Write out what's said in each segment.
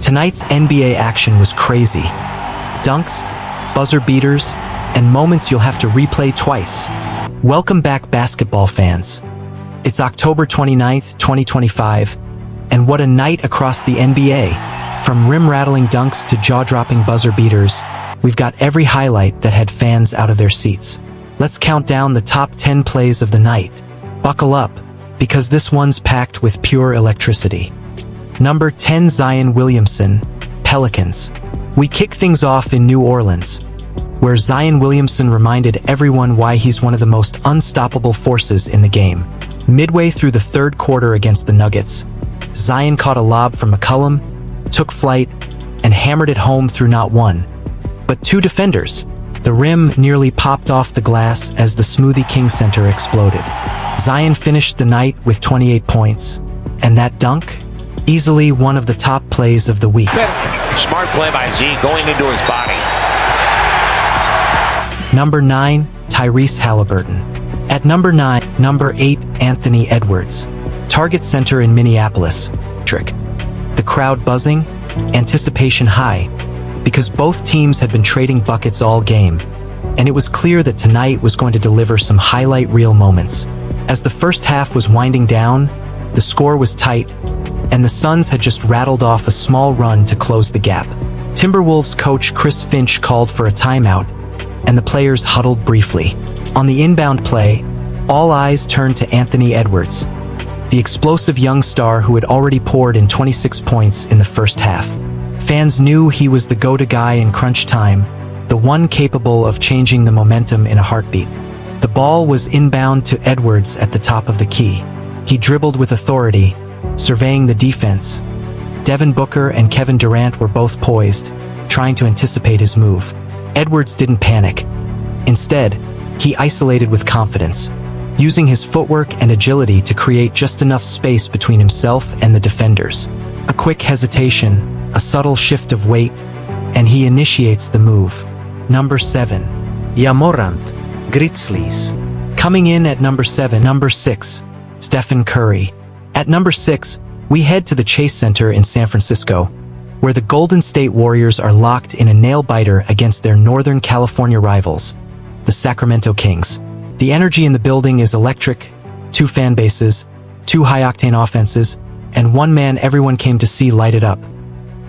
Tonight's NBA action was crazy. Dunks, buzzer beaters, and moments you'll have to replay twice. Welcome back, basketball fans. It's October 29th, 2025, and what a night across the NBA. From rim-rattling dunks to jaw-dropping buzzer beaters, we've got every highlight that had fans out of their seats. Let's count down the top 10 plays of the night. Buckle up, because this one's packed with pure electricity. Number 10, Zion Williamson, Pelicans. We kick things off in New Orleans, where Zion Williamson reminded everyone why he's one of the most unstoppable forces in the game. Midway through the third quarter against the Nuggets, Zion caught a lob from McCollum, took flight, and hammered it home through not one, but two defenders. The rim nearly popped off the glass as the Smoothie King Center exploded. Zion finished the night with 28 points, and that dunk? Easily one of the top plays of the week. Smart play by Z going into his body. Number 9, Tyrese Halliburton. At number 9, number 8, Anthony Edwards. Target center in Minneapolis. The crowd buzzing, anticipation high, because both teams had been trading buckets all game, and it was clear that tonight was going to deliver some highlight reel moments. As the first half was winding down, the score was tight, and the Suns had just rattled off a small run to close the gap. Timberwolves coach Chris Finch called for a timeout, and the players huddled briefly. On the inbound play, all eyes turned to Anthony Edwards, the explosive young star who had already poured in 26 points in the first half. Fans knew he was the go-to guy in crunch time, the one capable of changing the momentum in a heartbeat. The ball was inbound to Edwards at the top of the key. He dribbled with authority, surveying the defense. Devin Booker and Kevin Durant were both poised, trying to anticipate his move. Edwards didn't panic. Instead, he isolated with confidence, using his footwork and agility to create just enough space between himself and the defenders. A quick hesitation, a subtle shift of weight, and he initiates the move. Number 7, Ja Morant, Grizzlies. Coming in at number 7, number 6, Stephen Curry. At number 6, we head to the Chase Center in San Francisco, where the Golden State Warriors are locked in a nail-biter against their Northern California rivals, the Sacramento Kings. The energy in the building is electric, two fan bases, two high-octane offenses, and one man everyone came to see light it up.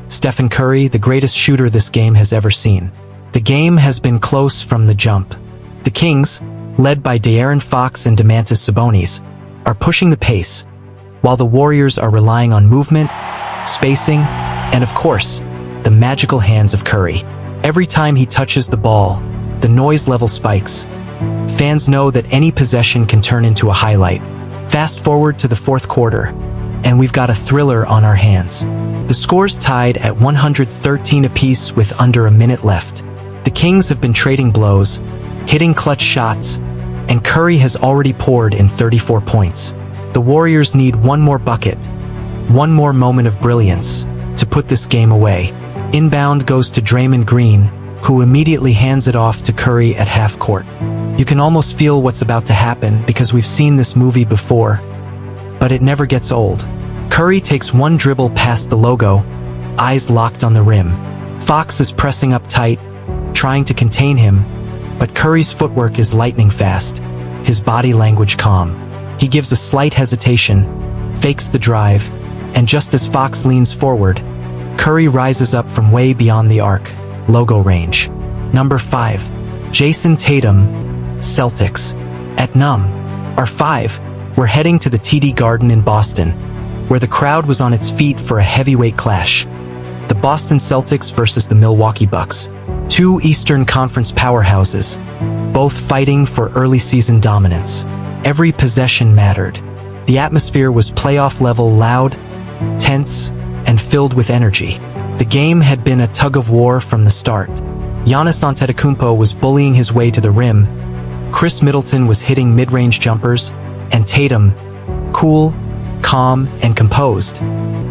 Stephen Curry, the greatest shooter this game has ever seen. The game has been close from the jump. The Kings, led by De'Aaron Fox and Domantas Sabonis, are pushing the pace, while the Warriors are relying on movement, spacing, and of course, the magical hands of Curry. Every time he touches the ball, the noise level spikes. Fans know that any possession can turn into a highlight. Fast forward to the fourth quarter, and we've got a thriller on our hands. The score's tied at 113 apiece with under a minute left. The Kings have been trading blows, hitting clutch shots, and Curry has already poured in 34 points. The Warriors need one more bucket, one more moment of brilliance, to put this game away. Inbound goes to Draymond Green, who immediately hands it off to Curry at half court. You can almost feel what's about to happen because we've seen this movie before, but it never gets old. Curry takes one dribble past the logo, eyes locked on the rim. Fox is pressing up tight, trying to contain him, but Curry's footwork is lightning fast, his body language calm. He gives a slight hesitation, fakes the drive, and just as Fox leans forward, Curry rises up from way beyond the arc, logo range. Number 5, Jason Tatum, Celtics. At our 5, we're heading to the TD Garden in Boston, where the crowd was on its feet for a heavyweight clash. The Boston Celtics versus the Milwaukee Bucks. Two Eastern Conference powerhouses, both fighting for early season dominance. Every possession mattered. The atmosphere was playoff-level loud, tense, and filled with energy. The game had been a tug-of-war from the start. Giannis Antetokounmpo was bullying his way to the rim, Chris Middleton was hitting mid-range jumpers, and Tatum, cool, calm, and composed,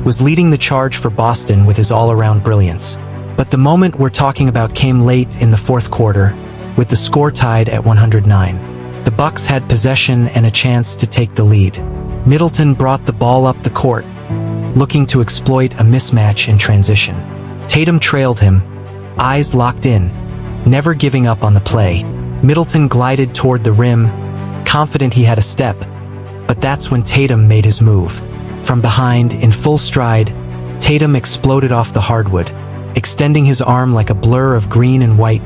was leading the charge for Boston with his all-around brilliance. But the moment we're talking about came late in the fourth quarter, with the score tied at 109. The Bucks had possession and a chance to take the lead. Middleton brought the ball up the court, looking to exploit a mismatch in transition. Tatum trailed him, eyes locked in, never giving up on the play. Middleton glided toward the rim, confident he had a step, but that's when Tatum made his move. From behind, in full stride, Tatum exploded off the hardwood, extending his arm like a blur of green and white,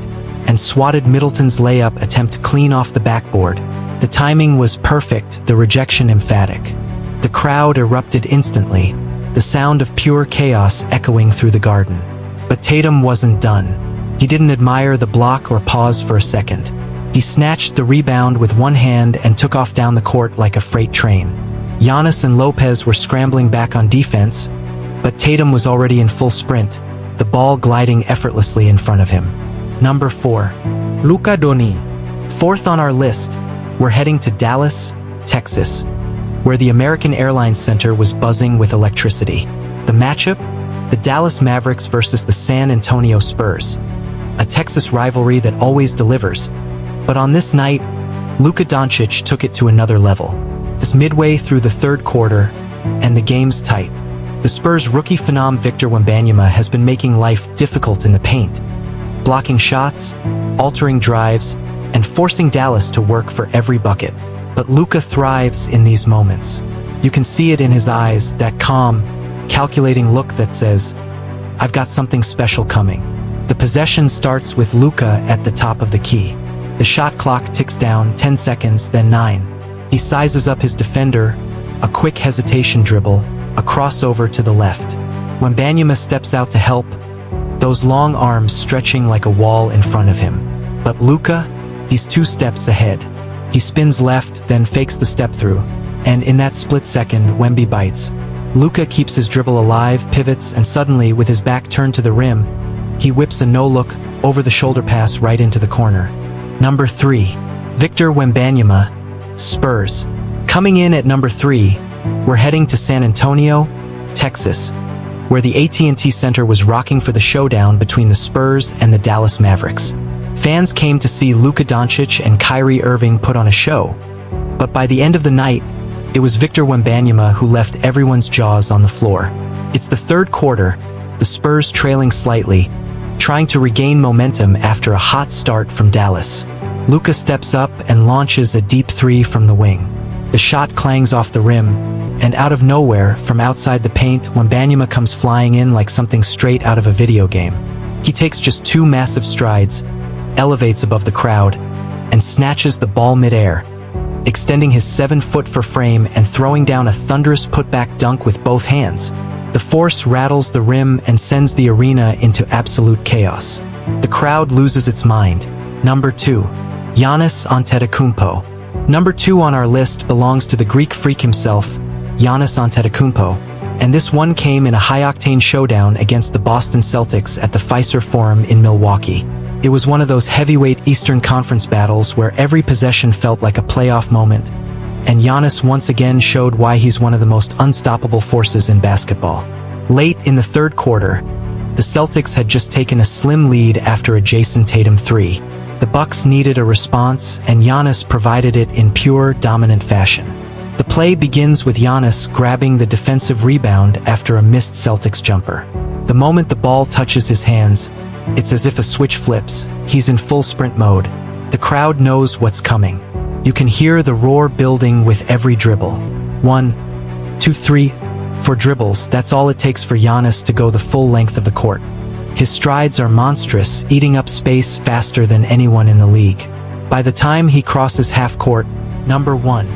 and swatted Middleton's layup attempt clean off the backboard. The timing was perfect, the rejection emphatic. The crowd erupted instantly, the sound of pure chaos echoing through the garden. But Tatum wasn't done. He didn't admire the block or pause for a second. He snatched the rebound with one hand and took off down the court like a freight train. Giannis and Lopez were scrambling back on defense, but Tatum was already in full sprint, the ball gliding effortlessly in front of him. Number 4. Luka Doncic. Fourth on our list, we're heading to Dallas, Texas, where the American Airlines Center was buzzing with electricity. The matchup? The Dallas Mavericks versus the San Antonio Spurs. A Texas rivalry that always delivers. But on this night, Luka Doncic took it to another level. It's midway through the third quarter, and the game's tight. The Spurs' rookie phenom Victor Wembanyama has been making life difficult in the paint, blocking shots, altering drives, and forcing Dallas to work for every bucket. But Luka thrives in these moments. You can see it in his eyes, that calm, calculating look that says, "I've got something special coming." The possession starts with Luka at the top of the key. The shot clock ticks down 10 seconds, then 9. He sizes up his defender, a quick hesitation dribble, a crossover to the left. Wembanyama steps out to help, those long arms stretching like a wall in front of him. But Luka, he's 2 steps ahead. He spins left, then fakes the step through, and in that split second, Wemby bites. Luka keeps his dribble alive, pivots, and suddenly, with his back turned to the rim, he whips a no-look, over-the-shoulder pass right into the corner. Number 3. Victor Wembanyama, Spurs. Coming in at number 3, we're heading to San Antonio, Texas, where the AT&T Center was rocking for the showdown between the Spurs and the Dallas Mavericks. Fans came to see Luka Doncic and Kyrie Irving put on a show, but by the end of the night, it was Victor Wembanyama who left everyone's jaws on the floor. It's the third quarter, the Spurs trailing slightly, trying to regain momentum after a hot start from Dallas. Luka steps up and launches a deep 3 from the wing. The shot clangs off the rim, and out of nowhere, from outside the paint, Wembanyama comes flying in like something straight out of a video game. He takes just 2 massive strides, elevates above the crowd, and snatches the ball midair, extending his 7-foot frame and throwing down a thunderous putback dunk with both hands. The force rattles the rim and sends the arena into absolute chaos. The crowd loses its mind. Number 2. Giannis Antetokounmpo. Number 2 on our list belongs to the Greek freak himself, Giannis Antetokounmpo, and this one came in a high-octane showdown against the Boston Celtics at the Fiserv Forum in Milwaukee. It was one of those heavyweight Eastern Conference battles where every possession felt like a playoff moment, and Giannis once again showed why he's one of the most unstoppable forces in basketball. Late in the third quarter, the Celtics had just taken a slim lead after a Jason Tatum 3. The Bucks needed a response, and Giannis provided it in pure, dominant fashion. The play begins with Giannis grabbing the defensive rebound after a missed Celtics jumper. The moment the ball touches his hands, it's as if a switch flips. He's in full sprint mode. The crowd knows what's coming. You can hear the roar building with every dribble. 1, 2, 3, 4 dribbles, that's all it takes for Giannis to go the full length of the court. His strides are monstrous, eating up space faster than anyone in the league. By the time he crosses half court, number 1,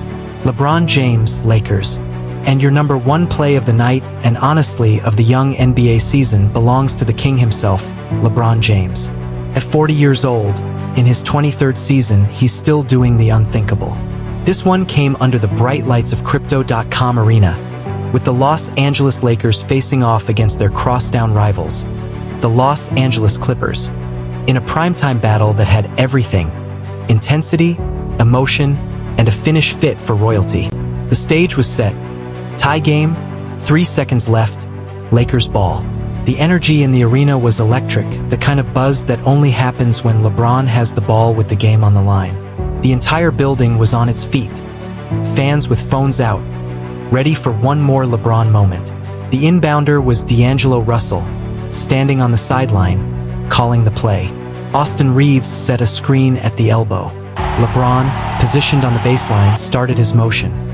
LeBron James, Lakers. And your number 1 play of the night, and honestly of the young NBA season, belongs to the king himself, LeBron James. At 40 years old, in his 23rd season, he's still doing the unthinkable. This one came under the bright lights of Crypto.com Arena, with the Los Angeles Lakers facing off against their crosstown rivals, the Los Angeles Clippers, in a primetime battle that had everything: intensity, emotion, and a finish fit for royalty. The stage was set. Tie game, 3 seconds left, Lakers ball. The energy in the arena was electric, the kind of buzz that only happens when LeBron has the ball with the game on the line. The entire building was on its feet, fans with phones out, ready for one more LeBron moment. The inbounder was D'Angelo Russell, standing on the sideline, calling the play. Austin Reeves set a screen at the elbow. LeBron, positioned on the baseline, started his motion.